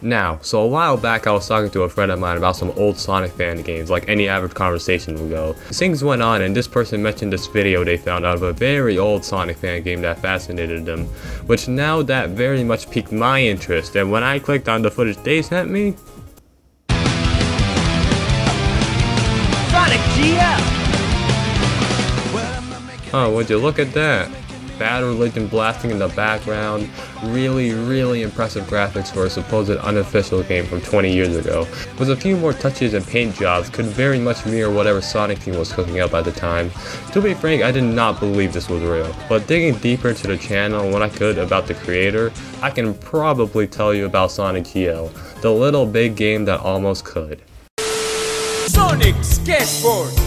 Now, so a while back I was talking to a friend of mine about some old Sonic fan games, like any average conversation would go. Things went on and this person mentioned this video they found out of a very old Sonic fan game that fascinated them, which now that very much piqued my interest, and when I clicked on the footage they sent me, Sonic GL! oh, would you look at that? Bad religion blasting in the background, really impressive graphics for a supposed unofficial game from 20 years ago. With a few more touches and paint jobs, could very much mirror whatever Sonic team was cooking up at the time. To be frank, I did not believe this was real, but digging deeper into the channel and what I could about the creator, I can probably tell you about Sonic GL, the little big game that almost could. Sonic Skateboard!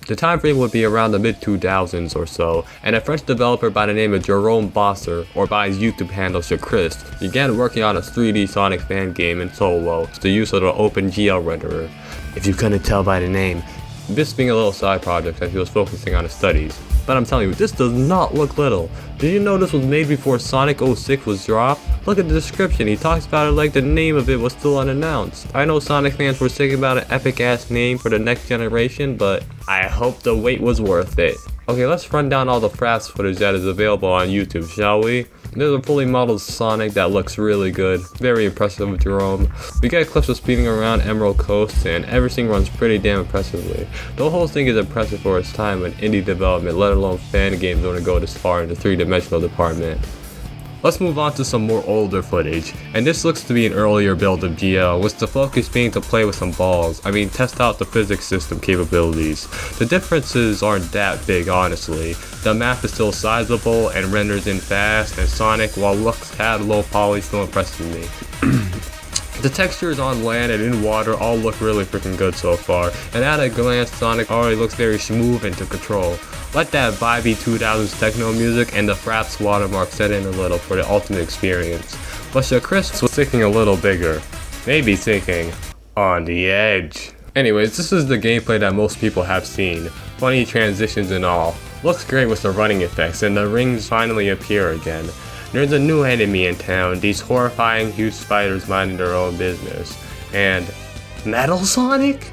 The time frame would be around the mid-2000s or so, and a French developer by the name of Jerome Bosser, or by his YouTube handle Chachrist, began working on a 3D Sonic fan game in solo with the use of the OpenGL renderer. If you couldn't tell by the name, this being a little side project as he was focusing on his studies. But I'm telling you, this does not look little. Did you know this was made before Sonic 06 was dropped? Look at the description, he talks about it like the name of it was still unannounced. I know Sonic fans were thinking about an epic ass name for the next generation, but I hope the wait was worth it. Okay, let's run down all the fraps footage that is available on YouTube, shall we? There's a fully modeled Sonic that looks really good, very impressive with Jerome. We get clips of speeding around Emerald Coast and everything runs pretty damn impressively. The whole thing is impressive for its time in indie development, let alone fan games don't go this far in the three-dimensional department. Let's move on to some more older footage, and this looks to be an earlier build of GL, with the focus being to play with some balls, test out the physics system capabilities. The differences aren't that big honestly. The map is still sizable and renders in fast, and Sonic, while looks tad low poly, still impresses me. The textures on land and in water all look really freaking good so far, and at a glance Sonic already looks very smooth and to control. Let that vibey 2000s techno music and the Fraps watermark set in a little for the ultimate experience. But Chachrist was thinking a little bigger. Maybe thinking on the edge. Anyways, this is the gameplay that most people have seen. Funny transitions and all. Looks great with the running effects and the rings finally appear again. There's a new enemy in town, these horrifying huge spiders minding their own business. And Metal Sonic?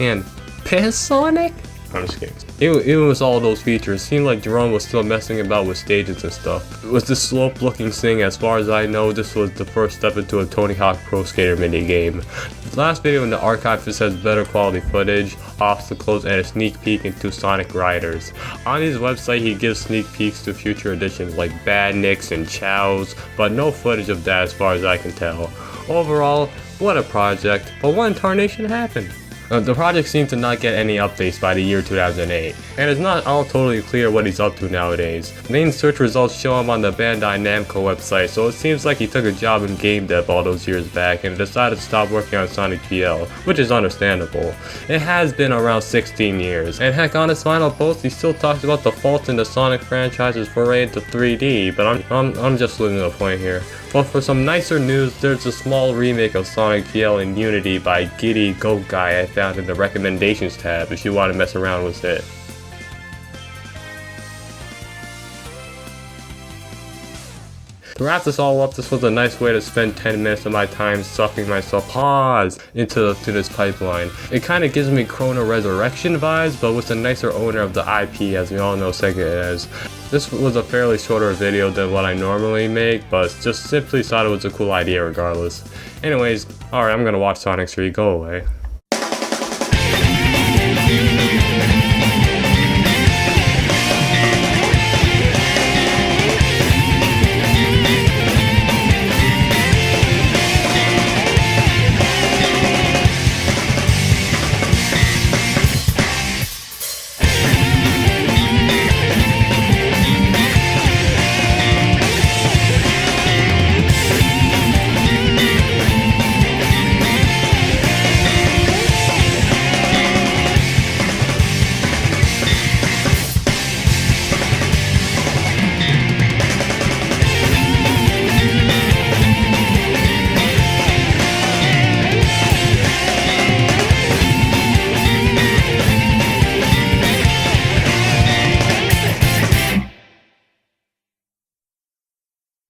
And Piss Sonic? I'm just kidding. Even with all those features, it seemed like Jerome was still messing about with stages and stuff. With this slope looking thing, as far as I know, this was the first step into a Tony Hawk Pro Skater mini game. The last video in the archive just has better quality footage, obstacles, and a sneak peek into Sonic Riders. On his website he gives sneak peeks to future editions like Badniks and Chows, but no footage of that as far as I can tell. Overall, what a project, but what in tarnation happened? The project seemed to not get any updates by the year 2008, and it's not all totally clear what he's up to nowadays. Main search results show him on the Bandai Namco website, so it seems like he took a job in game dev all those years back and decided to stop working on Sonic GL, which is understandable. It has been around 16 years, and heck, on his final post he still talks about the faults in the Sonic franchise's foray into 3D, but I'm just losing the point here. But for some nicer news, there's a small remake of Sonic GL in Unity by Giddy Goat Guy I found in the recommendations tab if you want to mess around with it. To wrap this all up, this was a nice way to spend 10 minutes of my time sucking myself into this pipeline. It kind of gives me Chrono Resurrection vibes, but with a nicer owner of the IP, as we all know Sega is. This was a fairly shorter video than what I normally make, but just simply thought it was a cool idea regardless. Anyways, alright, I'm gonna watch Sonic 3, go away.